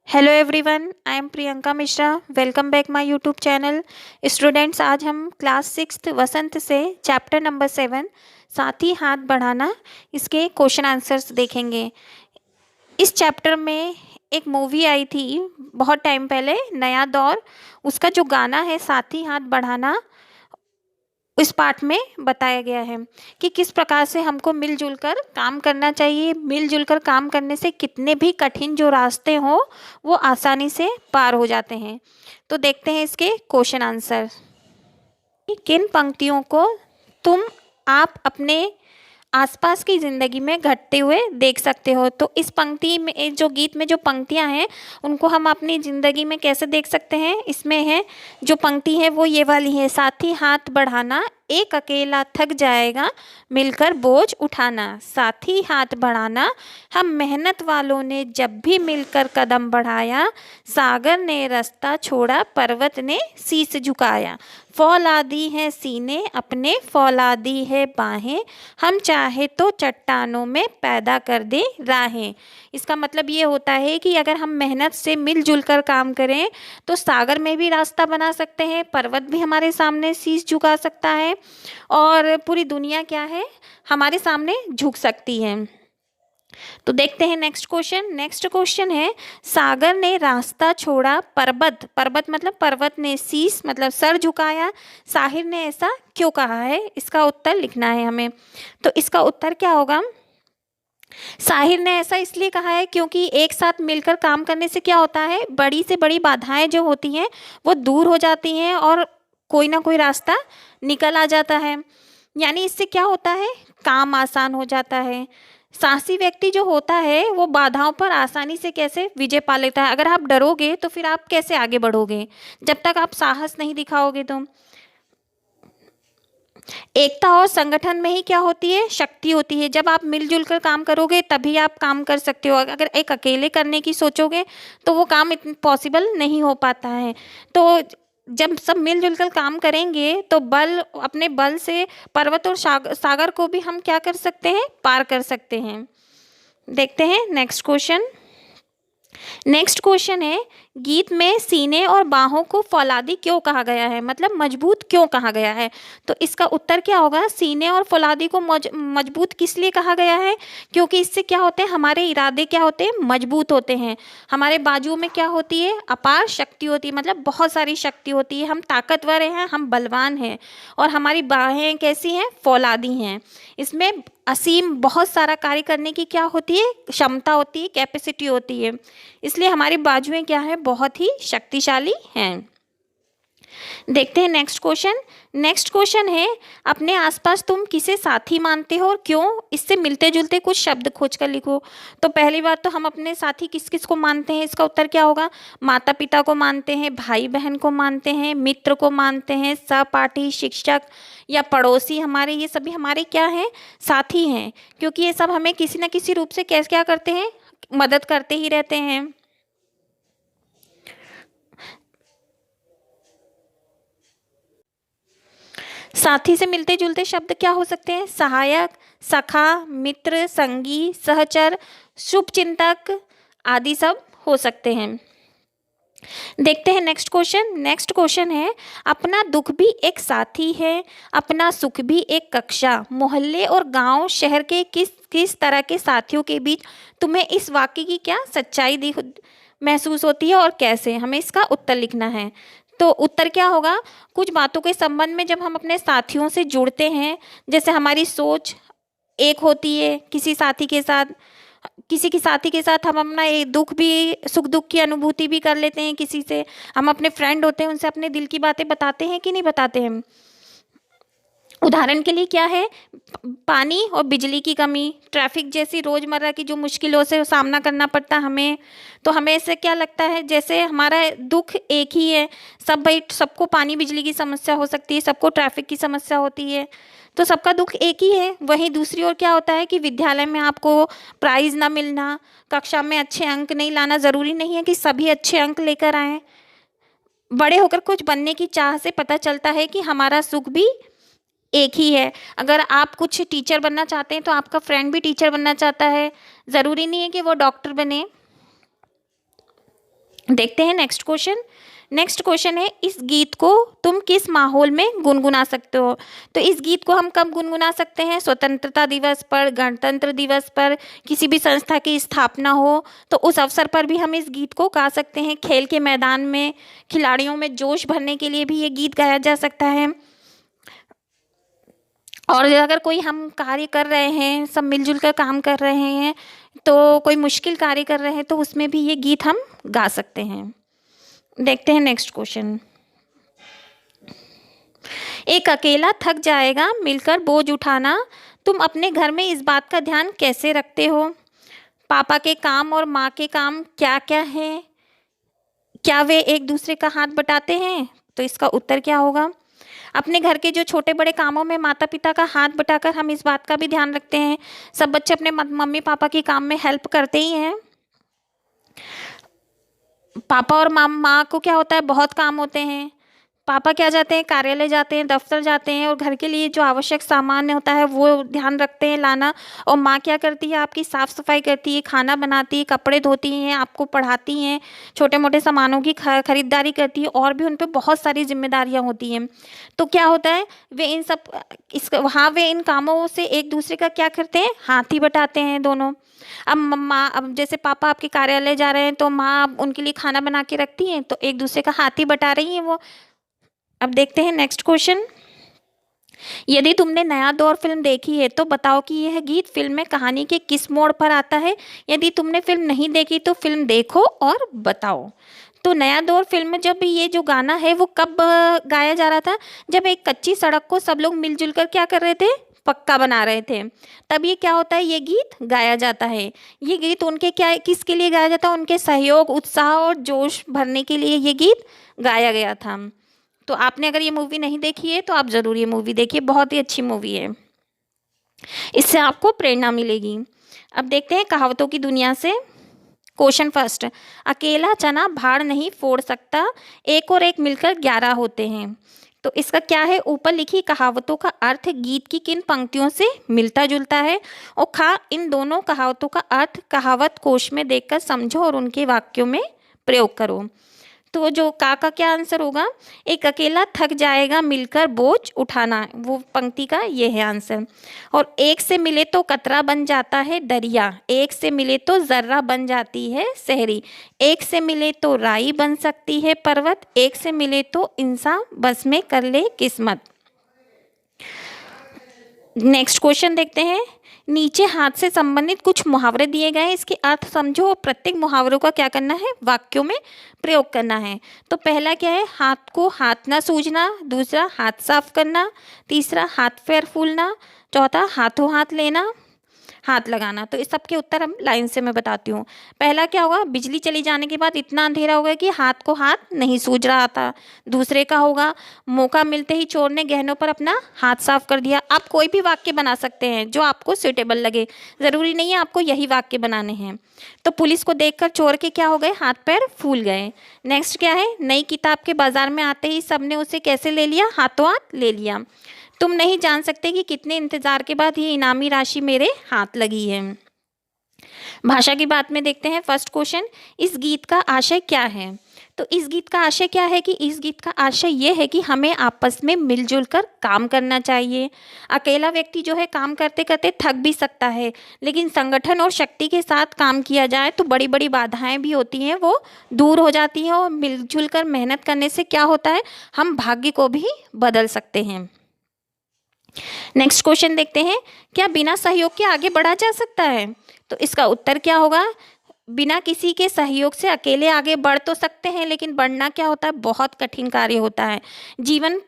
Hello everyone, I am Priyanka Mishra. Welcome back my YouTube channel. Students, आज हम class 6 वसंत से chapter number 7 साथी हाथ बढ़ाना इसके क्वेश्चन आंसर्स देखेंगे। इस चैप्टर में एक मूवी आई थी बहुत टाइम पहले, नया दौर। उसका जो गाना है साथी हाथ बढ़ाना, इस पार्ट में बताया गया है कि किस प्रकार से हमको मिलजुल कर काम करना चाहिए। मिलजुल कर काम करने से कितने भी कठिन जो रास्ते हों वो आसानी से पार हो जाते हैं। तो देखते हैं इसके क्वेश्चन आंसर। किन पंक्तियों को तुम आप अपने आसपास की ज़िंदगी में घटते हुए देख सकते हो। तो इस पंक्ति में, जो गीत में जो पंक्तियां हैं, उनको हम अपनी ज़िंदगी में कैसे देख सकते हैं। इसमें है जो पंक्ति है वो ये वाली है, साथी हाथ बढ़ाना एक अकेला थक जाएगा मिलकर बोझ उठाना। साथी हाथ बढ़ाना, हम मेहनत वालों ने जब भी मिलकर कदम बढ़ाया, सागर ने रास्ता छोड़ा पर्वत ने शीश झुकाया। फौलादी है सीने अपने, फौलादी है बाहें, हम चाहे तो चट्टानों में पैदा कर दे राहें। इसका मतलब ये होता है कि अगर हम मेहनत से मिलजुल कर काम करें तो सागर में भी रास्ता बना सकते हैं, पर्वत भी हमारे सामने शीश झुका सकता है और पूरी दुनिया क्या है, हमारे सामने झुक सकती है। तो देखते हैं नेक्स्ट क्वेश्चन। नेक्स्ट क्वेश्चन है, सागर ने रास्ता छोड़ा पर्वत, पर्वत मतलब पर्वत ने शीश मतलब सर झुकाया, साहिर ने ऐसा क्यों कहा है। इसका उत्तर लिखना है हमें। तो इसका उत्तर क्या होगा, साहिर ने ऐसा इसलिए कहा है क्योंकि एक साथ मिलकर काम करने से क्या होता है, बड़ी से बड़ी बाधाएं जो होती हैं वो दूर हो जाती हैं और कोई ना कोई रास्ता निकल आ जाता है। यानी इससे क्या होता है, काम आसान हो जाता है। साहसी व्यक्ति जो होता है वो बाधाओं पर आसानी से कैसे विजय पा लेता है। अगर आप डरोगे तो फिर आप कैसे आगे बढ़ोगे, जब तक आप साहस नहीं दिखाओगे। तो एकता और संगठन में ही क्या होती है, शक्ति होती है। जब आप मिलजुल कर काम करोगे तभी आप काम कर सकते हो। अगर एक अकेले करने की सोचोगे तो वो काम इतना पॉसिबल नहीं हो पाता है। तो जब सब मिलजुल कर काम करेंगे तो अपने बल से पर्वत और सागर को भी हम क्या कर सकते हैं, पार कर सकते हैं। देखते हैं नेक्स्ट क्वेश्चन। नेक्स्ट क्वेश्चन है, गीत में सीने और बाहों को फौलादी क्यों कहा गया है, मतलब मजबूत क्यों कहा गया है। तो इसका उत्तर क्या होगा, सीने और फौलादी को मजबूत किस लिए कहा गया है, क्योंकि इससे क्या होते हैं, हमारे इरादे क्या होते हैं, मजबूत होते हैं। हमारे बाजुओं में क्या होती है, अपार शक्ति होती है, मतलब बहुत सारी शक्ति होती है। हम ताकतवर हैं, हम बलवान हैं और हमारी बाहें कैसी हैं, फौलादी हैं। इसमें असीम बहुत सारा कार्य करने की क्या होती है, क्षमता होती है, कैपेसिटी होती है। इसलिए हमारी बाजुएं क्या है, बहुत ही शक्तिशाली हैं। देखते हैं नेक्स्ट क्वेश्चन। नेक्स्ट क्वेश्चन है, अपने आसपास तुम किसे साथी मानते हो और क्यों। इससे मिलते जुलते कुछ शब्द खोज कर लिखो। तो पहली बात तो हम अपने साथी किस किस को मानते हैं, इसका उत्तर क्या होगा, माता पिता को मानते हैं, भाई बहन को मानते हैं, मित्र को मानते हैं, सहपाठी, शिक्षक या पड़ोसी हमारे, ये सभी हमारे क्या हैं, साथी हैं। क्योंकि ये सब हमें किसी न किसी रूप से कैसे क्या करते हैं, मदद करते ही रहते हैं। साथी से मिलते जुलते शब्द क्या हो सकते हैं, सहायक, सखा, मित्र, संगी, सहचर, शुभचिंतक आदि सब हो सकते हैं। देखते हैं नेक्स्ट क्वेश्चन। नेक्स्ट क्वेश्चन है, अपना दुख भी एक साथी है, अपना सुख भी एक कक्षा। मोहल्ले और गांव शहर के किस किस तरह के साथियों के बीच तुम्हें इस वाक्य की क्या सच्चाई महसूस होती है और कैसे, हमें इसका उत्तर लिखना है। तो उत्तर क्या होगा, कुछ बातों के संबंध में जब हम अपने साथियों से जुड़ते हैं, जैसे हमारी सोच एक होती है किसी साथी के साथ, किसी की साथी के साथ हम अपना एक दुख भी, सुख दुख की अनुभूति भी कर लेते हैं। किसी से हम अपने फ्रेंड होते हैं, उनसे अपने दिल की बातें बताते हैं कि नहीं बताते हैं। उदाहरण के लिए क्या है, पानी और बिजली की कमी, ट्रैफिक जैसी रोज़मर्रा की जो मुश्किलों से सामना करना पड़ता हमें, तो हमें ऐसे क्या लगता है जैसे हमारा दुख एक ही है। सब भाई, सबको पानी बिजली की समस्या हो सकती है, सबको ट्रैफिक की समस्या होती है, तो सबका दुख एक ही है। वहीं दूसरी ओर क्या होता है कि विद्यालय में आपको प्राइज़ ना मिलना, कक्षा में अच्छे अंक नहीं लाना, ज़रूरी नहीं है कि सभी अच्छे अंक लेकर आएँ। बड़े होकर कुछ बनने की चाह से पता चलता है कि हमारा सुख भी एक ही है। अगर आप कुछ टीचर बनना चाहते हैं तो आपका फ्रेंड भी टीचर बनना चाहता है, ज़रूरी नहीं है कि वो डॉक्टर बने। देखते हैं नेक्स्ट क्वेश्चन। नेक्स्ट क्वेश्चन है, इस गीत को तुम किस माहौल में गुनगुना सकते हो? तो इस गीत को हम कब गुनगुना सकते हैं? स्वतंत्रता दिवस पर, गणतंत्र दिवस पर, किसी भी संस्था की स्थापना हो तो उस अवसर पर भी हम इस गीत को गा सकते हैं। खेल के मैदान में खिलाड़ियों में जोश भरने के लिए भी ये गीत गाया जा सकता है। और अगर कोई हम कार्य कर रहे हैं, सब मिलजुल कर काम कर रहे हैं, तो कोई मुश्किल कार्य कर रहे हैं तो उसमें भी ये गीत हम गा सकते हैं। देखते हैं नेक्स्ट क्वेश्चन। एक अकेला थक जाएगा मिलकर बोझ उठाना, तुम अपने घर में इस बात का ध्यान कैसे रखते हो? पापा के काम और माँ के काम क्या क्या है? क्या वे एक दूसरे का हाथ बटाते हैं? तो इसका उत्तर क्या होगा? अपने घर के जो छोटे बड़े कामों में माता पिता का हाथ बटाकर हम इस बात का भी ध्यान रखते हैं। सब बच्चे अपने मम्मी पापा की काम में हेल्प करते ही हैं। पापा और माँ को क्या होता है, बहुत काम होते हैं। पापा क्या जाते हैं, कार्यालय जाते हैं, दफ्तर जाते हैं और घर के लिए जो आवश्यक सामान होता है वो ध्यान रखते हैं लाना। और माँ क्या करती है, आपकी साफ़ सफाई करती है, खाना बनाती है, कपड़े धोती हैं, आपको पढ़ाती हैं, छोटे मोटे सामानों की खरीदारी करती है, और भी उन पर बहुत सारी जिम्मेदारियाँ होती हैं। तो क्या होता है, वे इन सब वहाँ वे इन कामों से एक दूसरे का क्या करते हैं, हाथ ही बटाते हैं दोनों। अब माँ, अब जैसे पापा आपके कार्यालय जा रहे हैं तो माँ उनके लिए खाना बना के रखती हैं, तो एक दूसरे का हाथ ही बटा रही हैं वो। अब देखते हैं नेक्स्ट क्वेश्चन। यदि तुमने नया दौर फिल्म देखी है तो बताओ कि यह गीत फिल्म में कहानी के किस मोड़ पर आता है। यदि तुमने फिल्म नहीं देखी तो फिल्म देखो और बताओ। तो नया दौर फिल्म में जब ये जो गाना है वो कब गाया जा रहा था, जब एक कच्ची सड़क को सब लोग मिलजुल कर क्या कर रहे थे, पक्का बना रहे थे, तब ये क्या होता है, ये गीत गाया जाता है। ये गीत उनके क्या, किसके लिए गाया जाता है, उनके सहयोग, उत्साह और जोश भरने के लिए ये गीत गाया गया था। तो आपने अगर ये मूवी नहीं देखी है तो आप ज़रूर ये मूवी देखिए, बहुत ही अच्छी मूवी है, इससे आपको प्रेरणा मिलेगी। अब देखते हैं कहावतों की दुनिया से। क्वेश्चन फर्स्ट, अकेला चना भाड़ नहीं फोड़ सकता, एक और एक मिलकर 11 होते हैं। तो इसका क्या है, ऊपर लिखी कहावतों का अर्थ गीत की किन पंक्तियों से मिलता जुलता है, और खा इन दोनों कहावतों का अर्थ कहावत कोश में देखकर समझो और उनके वाक्यों में प्रयोग करो। तो जो का क्या आंसर होगा, एक अकेला थक जाएगा मिलकर बोझ उठाना, वो पंक्ति का ये है आंसर। और एक से मिले तो कतरा बन जाता है दरिया, एक से मिले तो जर्रा बन जाती है शहरी, एक से मिले तो राई बन सकती है पर्वत, एक से मिले तो इंसान बस में कर ले किस्मत। नेक्स्ट क्वेश्चन देखते हैं। नीचे हाथ से संबंधित कुछ मुहावरे दिए गए हैं, इसके अर्थ समझो और प्रत्येक मुहावरों का क्या करना है, वाक्यों में प्रयोग करना है। तो पहला क्या है, हाथ को हाथ ना सूझना, दूसरा हाथ साफ करना, तीसरा हाथ पैर फूलना, चौथा हाथों हाथ लेना, हाथ लगाना। तो इस सब के उत्तर हम लाइन से मैं बताती हूँ। पहला क्या होगा, बिजली चली जाने के बाद इतना अंधेरा होगा कि हाथ को हाथ नहीं सूझ रहा था। दूसरे का होगा, मौका मिलते ही चोर ने गहनों पर अपना हाथ साफ कर दिया। आप कोई भी वाक्य बना सकते हैं जो आपको सुटेबल लगे, ज़रूरी नहीं है आपको यही वाक्य बनाने हैं। तो पुलिस को देखकर चोर के क्या हो गए, हाथ पैर फूल गए। नेक्स्ट क्या है, नई किताब के बाजार में आते ही सबने उसे कैसे ले लिया, हाथों हाथ ले लिया। तुम नहीं जान सकते कि कितने इंतजार के बाद ये इनामी राशि मेरे हाथ लगी है। भाषा की बात में देखते हैं फर्स्ट क्वेश्चन, इस गीत का आशय क्या है। तो इस गीत का आशय क्या है कि इस गीत का आशय ये है कि हमें आपस में मिलजुल कर काम करना चाहिए। अकेला व्यक्ति जो है काम करते करते थक भी सकता है, लेकिन संगठन और शक्ति के साथ काम किया जाए तो बड़ी बड़ी बाधाएं भी होती हैं वो दूर हो जाती हैं, और मिलजुल कर मेहनत करने से क्या होता है, हम भाग्य को भी बदल सकते हैं। नेक्स्ट क्वेश्चन देखते हैं, क्या बिना सहयोग के आगे बढ़ा जा सकता है। तो इसका उत्तर क्या होगा, बिना किसी के सहयोग से अकेले आगे बढ़ तो सकते हैं, लेकिन बढ़ना क्या होता है, बहुत कठिन कार्य होता है। जीवन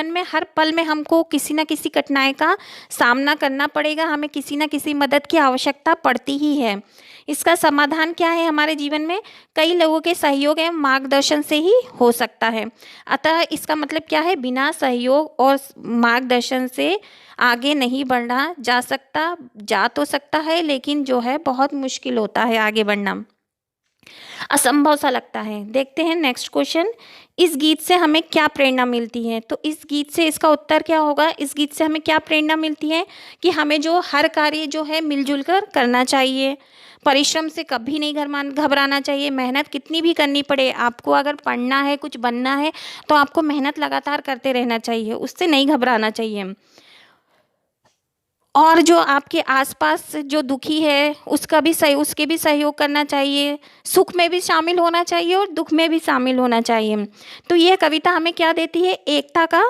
में हर पल में हमको किसी न किसी कठिनाई का सामना करना पड़ेगा, हमें किसी न किसी मदद की आवश्यकता पड़ती ही है। इसका समाधान क्या है, हमारे जीवन में कई लोगों के सहयोग एवं मार्गदर्शन से ही हो सकता है। अतः इसका मतलब क्या है, बिना सहयोग और मार्गदर्शन से आगे नहीं बढ़ना जा सकता, जा तो सकता है लेकिन जो है बहुत मुश्किल होता है आगे बढ़ना। असंभव सा लगता है। देखते हैं नेक्स्ट क्वेश्चन, इस गीत से हमें क्या प्रेरणा मिलती है? तो इस गीत से इसका उत्तर क्या होगा? इस गीत से हमें क्या प्रेरणा मिलती है कि हमें जो हर कार्य जो है मिलजुल कर करना चाहिए, परिश्रम से कभी नहीं घबराना चाहिए। मेहनत कितनी भी करनी पड़े, आपको अगर पढ़ना है, कुछ बनना है, तो आपको मेहनत लगातार करते रहना चाहिए, उससे नहीं घबराना चाहिए। और जो आपके आसपास जो दुखी है उसके भी सहयोग करना चाहिए, सुख में भी शामिल होना चाहिए और दुख में भी शामिल होना चाहिए। तो यह कविता हमें क्या देती है? एकता का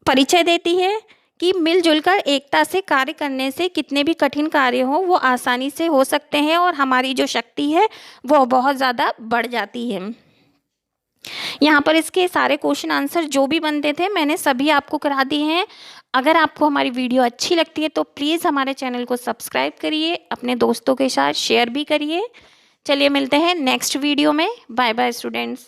परिचय देती है कि मिलजुल कर एकता से कार्य करने से कितने भी कठिन कार्य हो वो आसानी से हो सकते हैं और हमारी जो शक्ति है वो बहुत ज़्यादा बढ़ जाती है। यहाँ पर इसके सारे क्वेश्चन आंसर जो भी बनते थे मैंने सभी आपको करा दिए हैं। अगर आपको हमारी वीडियो अच्छी लगती है तो प्लीज़ हमारे चैनल को सब्सक्राइब करिए, अपने दोस्तों के साथ शेयर भी करिए। चलिए मिलते हैं नेक्स्ट वीडियो में। Bye bye students.